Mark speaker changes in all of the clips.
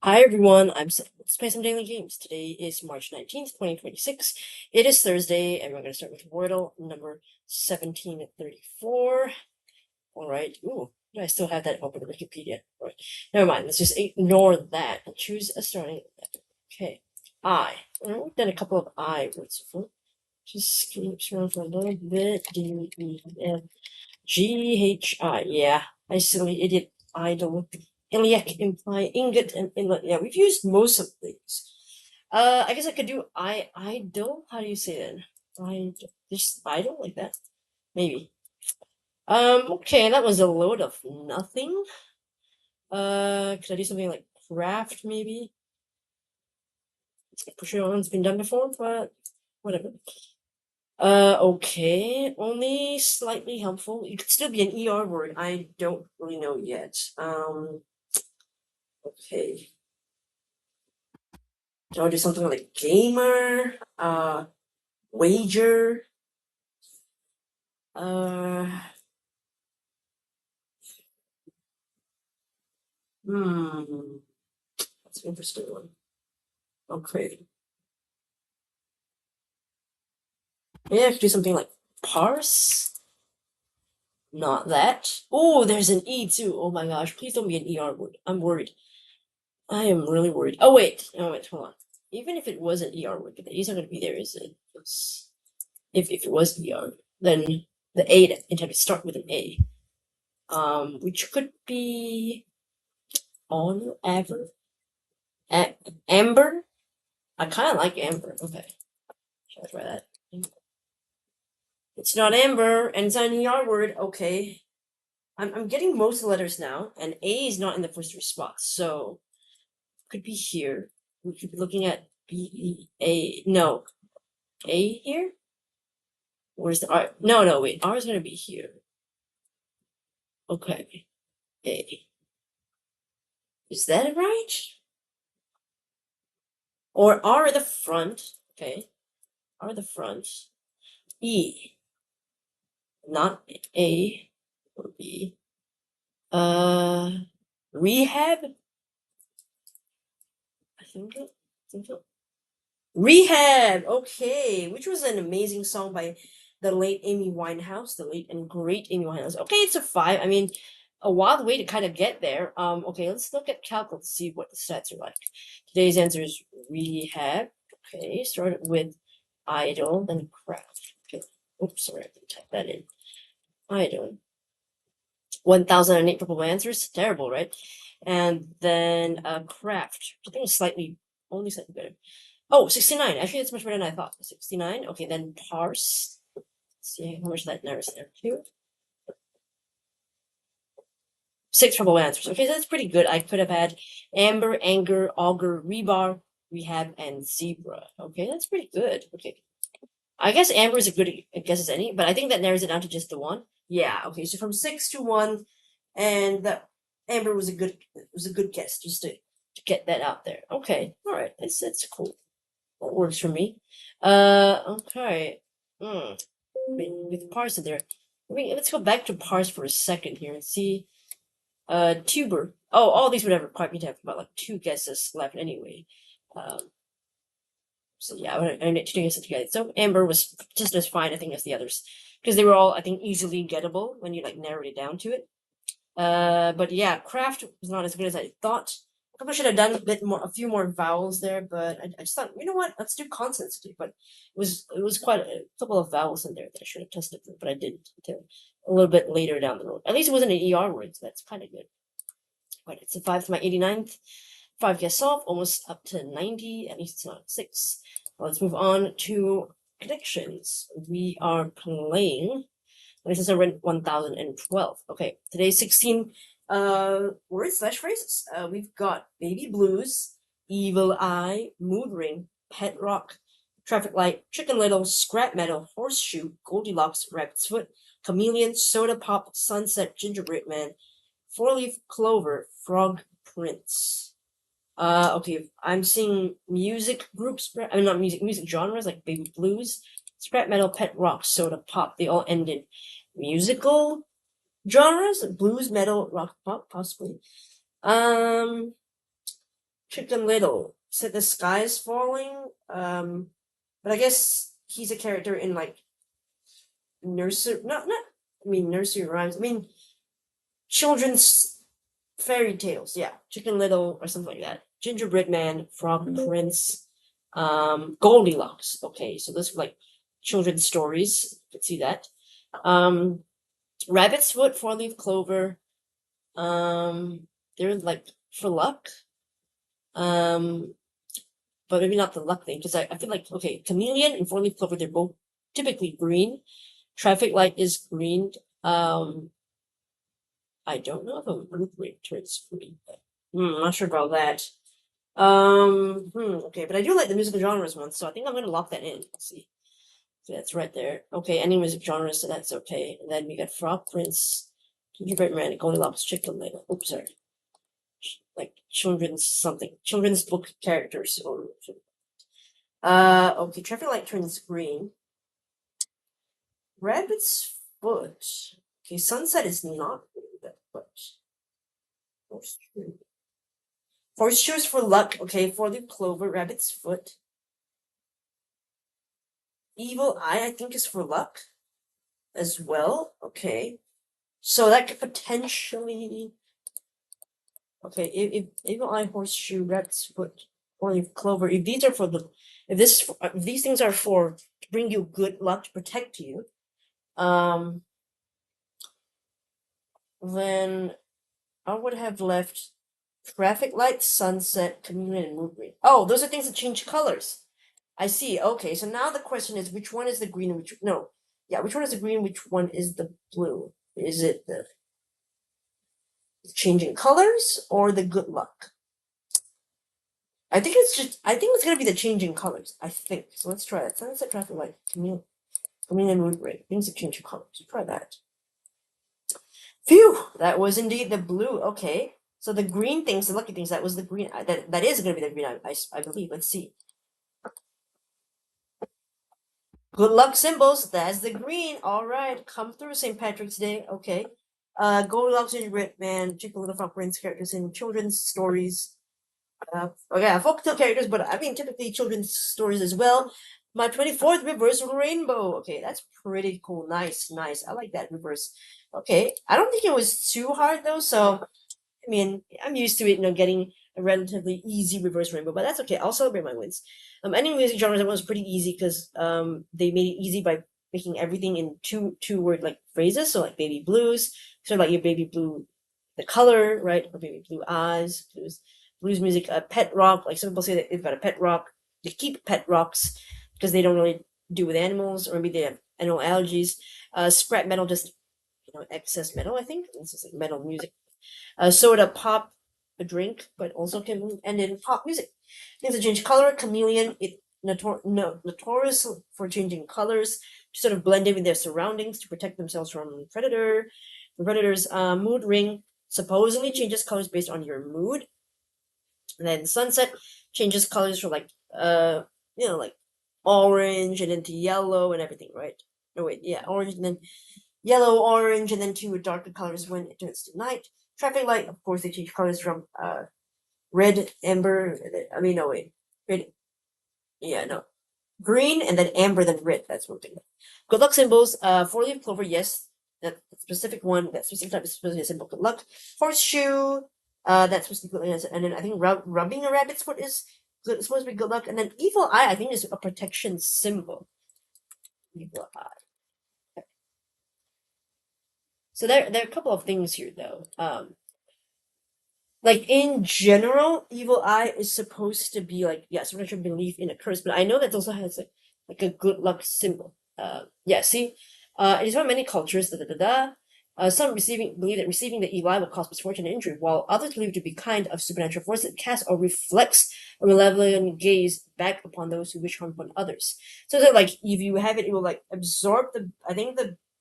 Speaker 1: Hi everyone, let's play some daily games. Today is March 19th, 2026. It is Thursday, and we're going to start with Wordle number 1734. Alright, ooh, I still have that open in Wikipedia. Alright, never mind, let's just ignore that and choose a starting letter. Okay, I. We've done a couple of I words before. Just keeps around for a little bit. D-E-F-G-H-I. Yeah, I silly idiot idol. Iliac imply ingot and inlet. Yeah, we've used most of these. I guess I could do idol. How do you say that? Just idol like that? Maybe. Okay, that was a load of nothing. Could I do something like craft maybe? For sure it's been done before, but whatever. Okay, only slightly helpful. It could still be an ER word. I don't really know yet. Okay. Do I do something like gamer? Wager? That's an interesting one. Okay. Maybe I could do something like parse? Not that. Oh, there's an E too. Oh my gosh, please don't be an ER word. I'm worried. I am really worried. Oh wait, hold on. Even if it was an ER word, the E's not going to be there, is it? If it was ER, then the A intended to start with an A. Which could be on ever. Amber? I kind of like amber. Okay. Should I try that? It's not amber, and it's an ER word. Okay. I'm getting most of the letters now, and A is not in the first three spots, so could be here. We could be looking at B-E-A. No. A here? Where's the R? No, wait. R is going to be here. Okay. A. Is that right? Or R at the front. Okay. R at the front. E. Not A or B. Rehab? I think so. Rehab! Okay. Which was an amazing song by the late Amy Winehouse. The late and great Amy Winehouse. Okay, it's a 5. I mean, a wild way to kind of get there. Okay, let's look at Calc to see what the stats are like. Today's answer is rehab. Okay, start with idle, then craft. Okay. Oops, sorry, I didn't type that in. Idle. 1008 purple answers. Terrible, right? And then craft. I think it's only slightly better. Oh, 69. Actually, that's much better than I thought. 69. Okay, then parse. Let's see how much that narrows there. 2. 6 purple answers. Okay, so that's pretty good. I could have had amber, anger, auger, rebar, rehab, and zebra. Okay, that's pretty good. Okay. I guess amber is a good guess as any, but I think that narrows it down to just the 1. Yeah, okay, so from 6 to 1, and that amber was a good guess just to get that out there. Okay, all right, that's cool. That works for me. Okay. With parse in there. Let's go back to parse for a second here and see. Tuber. Oh, all these would have required me to have about like 2 guesses left anyway. So yeah, I need to guess it together. So amber was just as fine, I think, as the others, because they were all, I think, easily gettable when you like narrowed it down to it. But yeah, craft was not as good as I thought. I probably should have done a few more vowels there, but I just thought, you know what, let's do consonants today. But it was quite a couple of vowels in there that I should have tested for, but I didn't until a little bit later down the road. At least it wasn't an ER word, so that's kind of good. But it's a 5 to my 89th. 5 guess solved, almost up to 90. At least it's not 6. Let's move on to connections. We are playing. This is around 1012. Okay, today's 16 words / phrases. We've got baby blues, evil eye, mood ring, pet rock, traffic light, chicken little, scrap metal, horseshoe, Goldilocks, rabbit's foot, chameleon, soda pop, sunset, gingerbread man, 4-leaf clover, frog prince. Okay, I'm seeing music groups. I mean, not music genres like baby blues, scrap metal, pet rock, soda pop. They all end in musical genres: blues, metal, rock, pop, possibly. Chicken Little said the sky is falling. But I guess he's a character in like nursery, not I mean nursery rhymes. I mean children's fairy tales. Yeah, Chicken Little or something like that. Gingerbread Man, Frog Prince, Goldilocks. Okay, so those are like children's stories. You can see that. Rabbit's Foot, Four Leaf Clover. They're like for luck. But maybe not the luck thing, because I feel like, okay, Chameleon and Four Leaf Clover, they're both typically green. Traffic Light is green. I don't know if a blue ring turns green, but I'm not sure about that. Okay, but I do like the musical genres one, so I think I'm gonna lock that in. Let's see. So that's right there. Okay, any music genre, so that's okay. And then we got Frog Prince, Gingerbread Man, Goldilocks, Chicken Little. Oops, sorry. Like children's something, children's book characters. Okay, traffic light turns green. Rabbit's Foot. Okay, sunset is not green, but horseshoes for luck. Okay, Four Leaf Clover, Rabbit's Foot. Evil Eye, I think, is for luck as well. Okay, so that could potentially. Okay, if Evil Eye, Horseshoe, Rabbit's Foot, Four Leaf Clover. If these are for the, if these things are for to bring you good luck to protect you, then I would have left traffic light, sunset, chameleon, and mood ring. Oh, those are things that change colors. I see. Okay, so now the question is, which one is the green and which no? Yeah, which one is the green? Which one is the blue? Is it the changing colors or the good luck? I think it's gonna be the changing colors. I think so. Let's try that. Sunset, traffic light, chameleon, and mood ring. Things that change colors. Let's try that. Phew! That was indeed the blue. Okay. So the green things, the lucky things, that was the green. That is going to be the green, I believe. Let's see. Good luck symbols. That's the green. All right. Come through St. Patrick's Day. Okay. Goldilocks and Red Man, Chicken Little Frog Prince characters in children's stories. Okay, folktale characters, but I mean typically children's stories as well. My 24th reverse rainbow. Okay, that's pretty cool. Nice, nice. I like that reverse. Okay, I don't think it was too hard though, so I mean, I'm used to it, getting a relatively easy reverse rainbow, but that's okay. I'll celebrate my wins. Any music genres, that was pretty easy because they made it easy by making everything in two word like phrases. So like baby blues, sort of like your baby blue, the color, right? Or baby blue eyes, blues music, pet rock. Like some people say that they've got a pet rock. They keep pet rocks because they don't really do with animals, or maybe they have animal allergies. Scrap metal, just excess metal. I think it's just like metal music. Soda pop, a drink, but also can end in pop music. Things that change color. Chameleon, notorious for changing colors to sort of blend in with their surroundings to protect themselves from predators. Mood ring supposedly changes colors based on your mood. And then sunset changes colors from like like orange and into yellow and everything, right? No wait, yeah, orange and then yellow, orange, and then to darker colors when it turns to night. Traffic light, of course, they change colors from red, amber. I mean, no wait, red. Yeah, no, green, and then amber, then red. That's one thing. Good luck symbols. Four leaf clover, yes, that specific one. That specific type is supposed to be a symbol. Good luck. Horseshoe. That's supposed to be good. And then I think rubbing a rabbit's foot is supposed to be good luck. And then evil eye, I think, is a protection symbol. Evil eye. So there are a couple of things here though. Like in general, evil eye is supposed to be like, yeah, supernatural belief in a curse, but I know that also has like a good luck symbol. Yeah, see, it is found in many cultures. Some believe that receiving the evil eye will cause misfortune and injury, while others believe it to be kind of supernatural force that casts or reflects a malevolent gaze back upon those who wish harm upon others. So that like if you have it, it will like absorb the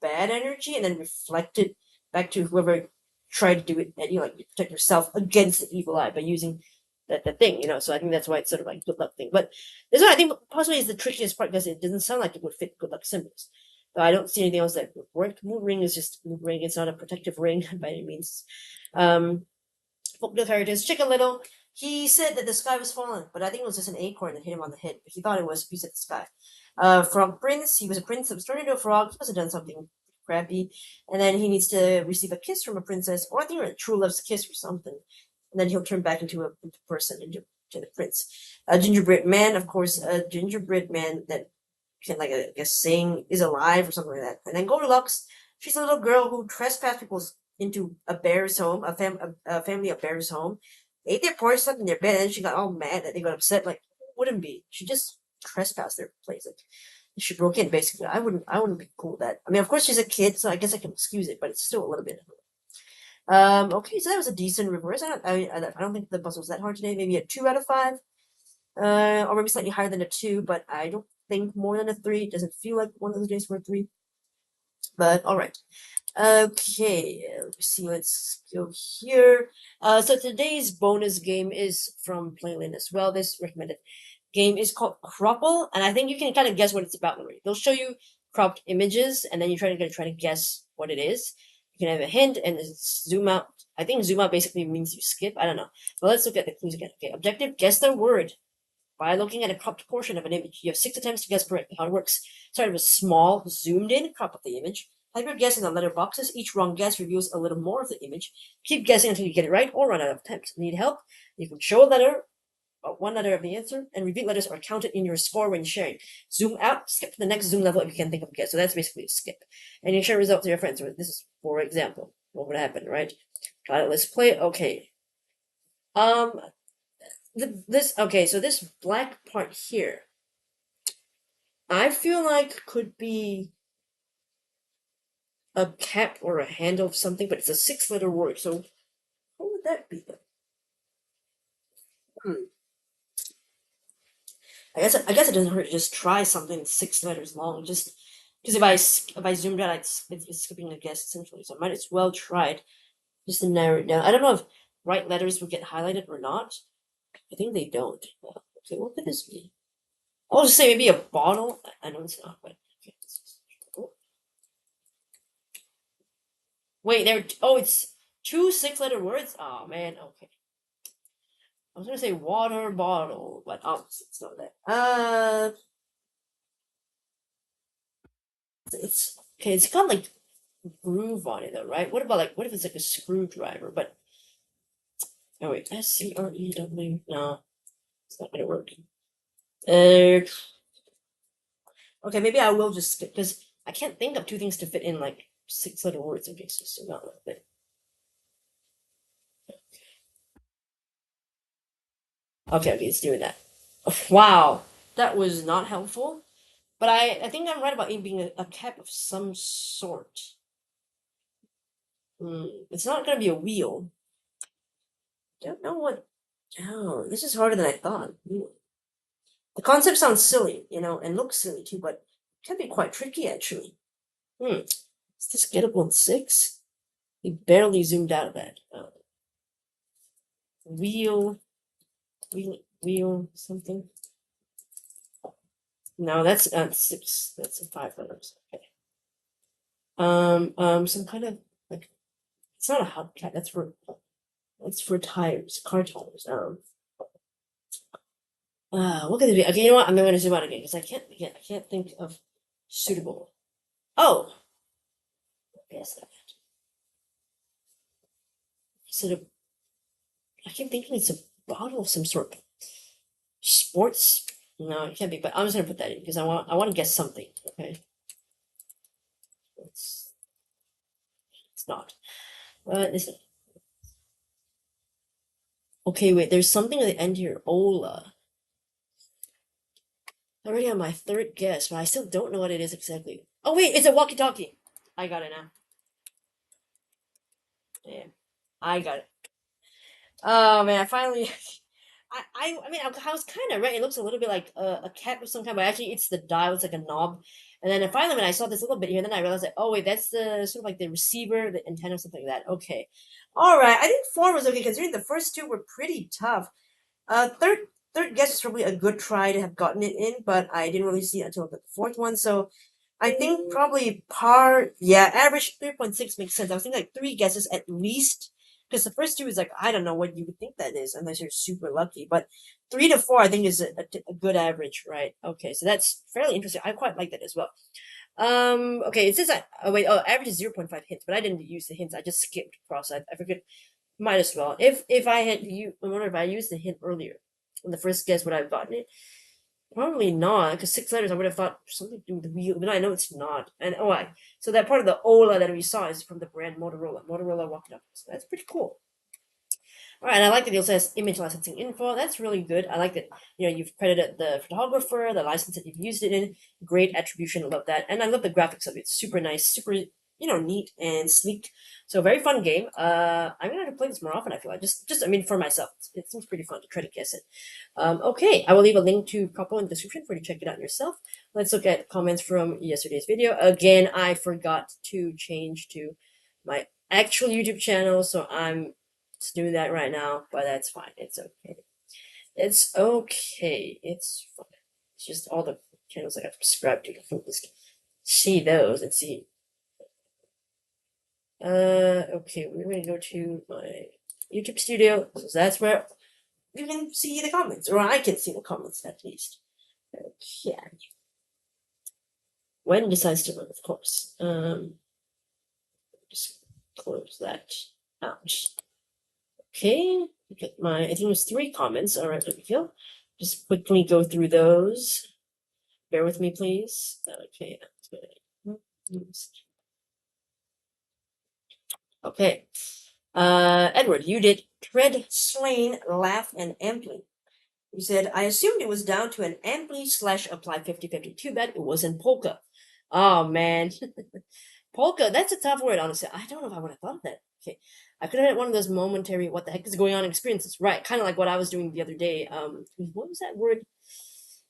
Speaker 1: bad energy and then reflect it back to whoever tried to do it, and you like protect yourself against the evil eye by using that thing, So I think that's why it's sort of like good luck thing. But this one I think possibly is the trickiest part because it doesn't sound like it would fit good luck symbols. But I don't see anything else that would work. Mood ring is just mood ring. It's not a protective ring by any means. Folklore characters, Chicken Little, He said that the sky was falling, but I think it was just an acorn that hit him on the head. He thought it was a piece of the sky. Frog Prince, he was a prince that was turned into a frog. He must have done something crappy. And then he needs to receive a kiss from a princess, or I think a true love's kiss or something. And then he'll turn back into a person, into the prince. A gingerbread man, of course, a gingerbread man that can, like, I guess, sing, is alive or something like that. And then Goldilocks, she's a little girl who trespassed people into a bear's home, a family of bears' home, ate their porridge, slept in their bed, and she got all mad that they got upset. Like, wouldn't be. She just trespassed their place. Like, she broke in, basically. I wouldn't be cool with that. I mean, of course she's a kid, so I guess I can excuse it, but it's still a little bit. Okay, so that was a decent reverse. I don't think the puzzle was that hard today. Maybe a 2 out of 5. Or maybe slightly higher than a 2, but I don't think more than a 3. It doesn't feel like one of those days for a 3. But alright. Okay, let's see, let's go here. So today's bonus game is from Playlin as well. This recommended game is called Cropple, and I think you can kind of guess what it's about already. They'll show you cropped images, and then you're trying to guess what it is. You can have a hint and zoom out. I think zoom out basically means you skip. I don't know. But let's look at the clues again. Okay, objective: guess the word by looking at a cropped portion of an image. You have 6 attempts to guess correctly. How it works: start with a small, zoomed-in crop of the image. Type your guess in the letter boxes. Each wrong guess reveals a little more of the image. Keep guessing until you get it right or run out of attempts. Need help? You can show a letter, one letter of the answer, and repeat letters are counted in your score when sharing. Zoom out, skip to the next zoom level if you can think of a guess. So that's basically a skip. And you share results to your friends. This is, for example, what would happen, right? Got it. Let's play. Okay. Okay, so this black part here, I feel like could be a cap or a handle of something, but it's a 6-letter word. So what would that be? I guess it doesn't hurt to just try something that's 6 letters long. Just because if I zoomed out, it's skipping a guess essentially. So I might as well try it just to narrow it down. I don't know if right letters would get highlighted or not. I think they don't. Okay, what could this be? I'll just say maybe a bottle. I know it's not, but okay. Oh. Wait, it's 2 6-letter words. Oh man, okay. I was gonna say water bottle, but it's not that. It's okay. It's got like groove on it though, right? What about what if it's like a screwdriver? But oh wait, SCREW. No, it's not gonna work. Okay, maybe I will just skip because I can't think of 2 things to fit in like 6-letter words. Okay, so not like that. Okay, it's doing that. Wow, that was not helpful. But I think I'm right about it being a cap of some sort. It's not gonna be a wheel. Don't know what. Oh, this is harder than I thought. The concept sounds silly, and looks silly too, but it can be quite tricky actually. Is this gettable in 6? We barely zoomed out of that. Wheel something. No, that's 6. That's 5 letters. Okay. Some kind of like, it's not a hubcap. That's for tires, car tires. What could it be? Okay, you know what? I'm going to zoom out again because I can't think of suitable. Oh, yes, that. Is it I keep thinking it's a bottle of some sort. Sports? No, it can't be. But I'm just gonna put that in because I want to guess something. Okay. It's not. Is it? Okay, wait. There's something at the end here. Ola. I already have my 3rd guess, but I still don't know what it is exactly. Oh wait, it's a walkie-talkie. I got it now. Yeah, I got it. Oh man, I finally. I mean, I was kind of right. It looks a little bit like a cat of some kind, but actually it's the dial. It's like a knob. And then finally, when I saw this little bit here, then I realized that, oh wait, that's the sort of like the receiver, the antenna, something like that. Okay, all right. I think 4 was okay considering the first 2 were pretty tough. Third guess is probably a good try to have gotten it in, but I didn't really see it until the 4th one. So I think probably par. Yeah, average 3.6 makes sense. I was thinking like 3 guesses at least. Because the first two is like, I don't know what you would think that is unless you're super lucky. But 3 to 4, I think, is a good average, right? Okay, so that's fairly interesting. I quite like that as well. Okay, it says that, oh wait, oh, average is 0.5 hints, but I didn't use the hints. I just skipped across. I forget. Might as well. If I had I wonder if I used the hint earlier on the first guess, would I have gotten it? Probably not, because 6 letters I would have thought something to do with the wheel, but I know it's not. And oh, so that part of the Ola that we saw is from the brand Motorola. Motorola walking up. So that's pretty cool. All right, I like that it also has image licensing info. That's really good. I like that, you've credited the photographer, the license that you've used it in. Great attribution. I love that, and I love the graphics of it. Super nice, super neat and sleek. So very fun game. I'm gonna have to play this more often. I feel like just I mean for myself, it seems pretty fun to try to guess it. Okay, I will leave a link to Cropple in the description for you to check it out yourself. Let's look at comments from yesterday's video. Again, I forgot to change to my actual YouTube channel, so I'm just doing that right now, but that's fine. It's okay. It's okay. It's fine. It's just all the channels I got subscribed to. Just see those and see. Okay, we're gonna go to my YouTube studio, so that's where you can see the comments, or I can see the comments at least. Okay. When decides to run, of course. Just close that out. Okay, get my, I think it was 3 comments. All right, let me go. Just quickly go through those. Bear with me, please. Okay. Okay. Edward, you did tread, slain, laugh, and amply. You said, I assumed it was down to an amply / apply 50/50. Too bad it wasn't polka. Oh, man. Polka, that's a tough word, honestly. I don't know if I would have thought of that. Okay. I could have had one of those momentary, what the heck is going on experiences. Right. Kind of like what I was doing the other day. What was that word?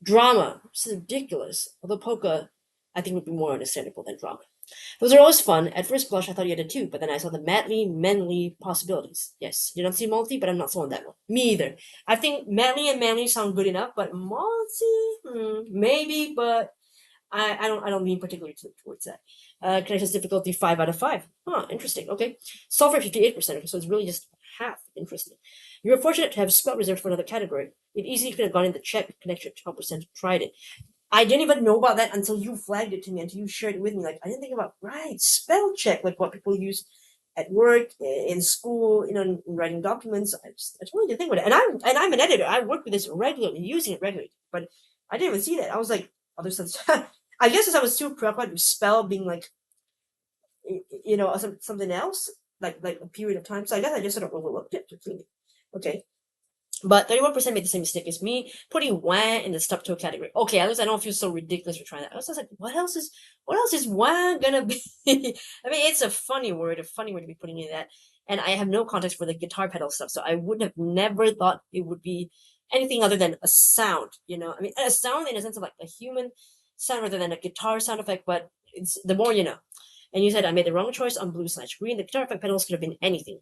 Speaker 1: Drama. This is ridiculous. Although polka, I think, would be more understandable than drama. Those are always fun. At first blush, I thought you had it too, but then I saw the madly, manly possibilities. Yes, you don't see multi, but I'm not sold on that one. Me either. I think madly and manly sound good enough, but multi, maybe, but I don't lean particularly towards that. Connections difficulty 5 out of 5. Huh, interesting. Okay. Sulfur 58%, so it's really just half. Interesting. You were fortunate to have spell reserved for another category. It easily could have gone in the check connection. 12% tried it. I didn't even know about that until you flagged it to me, until you shared it with me. Like, I didn't think about, right, spell check, like what people use at work, in school, in writing documents. I just really didn't think about it. And I'm an editor. I work with this regularly, using it regularly. But I didn't even see that. I was like, other stuff. I guess as I was too preoccupied with spell being like, something else, like a period of time. So I guess I just sort of overlooked it completely. Okay. But 31% made the same mistake as me, putting wah in the stub toe category. Okay, at least I don't feel so ridiculous for trying that. I was just like, what else is wah gonna be? I mean, it's a funny word to be putting in that. And I have no context for the guitar pedal stuff, so I would have never thought it would be anything other than a sound, I mean, a sound in a sense of like a human sound rather than a guitar sound effect, but it's the more you know. And you said I made the wrong choice on blue/green. The guitar effect pedals could have been anything.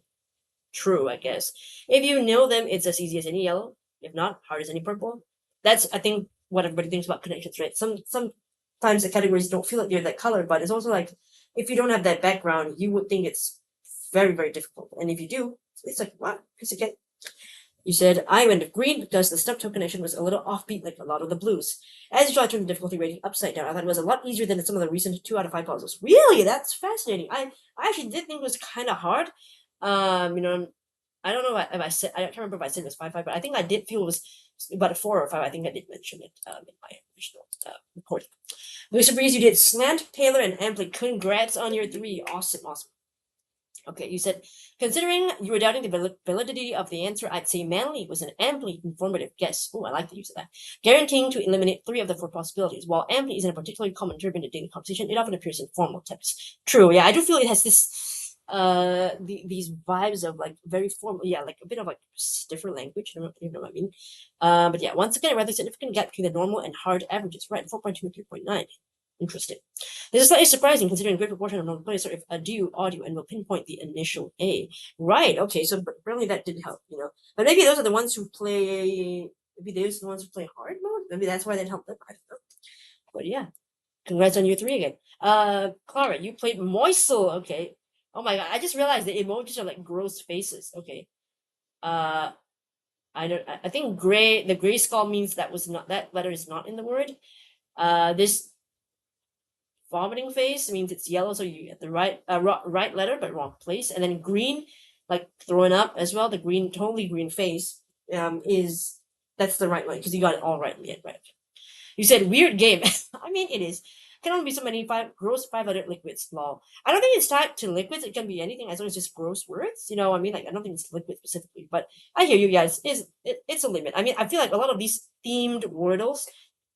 Speaker 1: True, I guess. If you know them, it's as easy as any yellow. If not, hard as any purple. That's, I think, what everybody thinks about connections, right? Sometimes the categories don't feel like they're that color, but it's also like, if you don't have that background, you would think it's very, very difficult. And if you do, it's like, what? Piece of cake. You said, I went with green because the stub toe connection was a little offbeat like a lot of the blues. As usual, I turned the difficulty rating upside down. I thought it was a lot easier than some of the recent 2 out of 5 puzzles. Really? That's fascinating. I actually did think it was kind of hard. I don't know if I said, I can't remember if I said it was 5/5, but I think I did feel it was about a 4 or 5. I think I did mention it in my original recording. Mr. Breeze, you did slant, Taylor, and Ampli. Congrats on your 3. Awesome. Okay, you said, considering you were doubting the validity of the answer, I'd say manly was an amply informative guess. Oh, I like the use of that. Guaranteeing to eliminate 3 of the 4 possibilities. While amply isn't a particularly common term in the dating conversation, it often appears in formal texts. True, yeah, I do feel it has this these vibes of like very formal, yeah, like a bit of like different language. I don't know if you know what I mean. But yeah, once again, a rather significant gap between the normal and hard averages, right? 4.2 and 3.9. Interesting. This is slightly surprising considering a great proportion of normal players are a do audio and will pinpoint the initial A. Right, okay, so apparently that did help, But maybe those are the ones who play, hard mode? Maybe that's why that helped them. I don't know. But yeah, congrats on your 3 again. Clara, you played Moisel, okay. Oh my god! I just realized the emojis are like gross faces. Okay. Uh, I don't. I think gray. The gray skull means that letter is not in the word. This vomiting face means it's yellow, so you get the right letter but wrong place. And then green, like throwing up as well. The green, totally green face, is that's the right one because you got it all right. Yeah, right. You said weird game. I mean, it is. Can only be so many gross 5 letter liquids. Lol. I don't think it's tied to liquids. It can be anything as long as it's just gross words. You know, I mean, like I don't think it's liquid specifically, but I hear you guys. It's a limit. I mean, I feel like a lot of these themed wordles,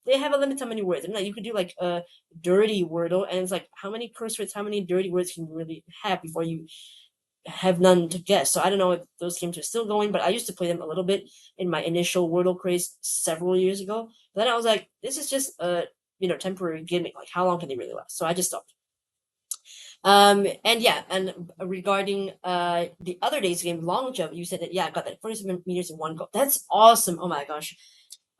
Speaker 1: they have a limit to how many words. I mean, like you could do like a dirty wordle, and it's like how many curse words, how many dirty words can you really have before you have none to guess. So I don't know if those games are still going, but I used to play them a little bit in my initial Wordle craze several years ago. But then I was like, this is just a temporary gimmick. Like, how long can they really last? So I just stopped. And yeah, and regarding the other day's game, long jump, you said that yeah, I got that 47 meters in one go. That's awesome. Oh my gosh.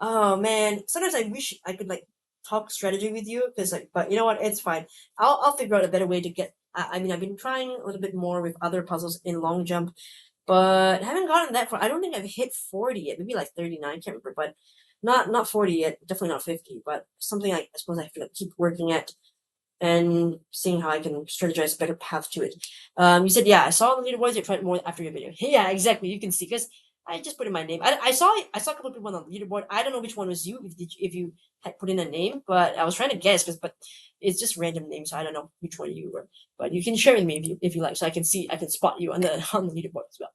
Speaker 1: Oh man. Sometimes I wish I could like talk strategy with you because like, but you know what? It's fine. I'll figure out a better way to get. I mean, I've been trying a little bit more with other puzzles in long jump, but haven't gotten that far. I don't think I've hit 40 yet. Maybe like 39. I can't remember, but not 40 yet. Definitely not 50. But something I suppose I have to like, keep working at and seeing how I can strategize a better path to it. You said, yeah, I saw the leaderboards. You tried more after your video. Yeah, exactly. You can see because I just put in my name. I saw a couple of people on the leaderboard. I don't know which one was you if you had put in a name, but I was trying to guess but it's just random names, so I don't know which one you were. But you can share with me if you like, so I can spot you on the leaderboard as well.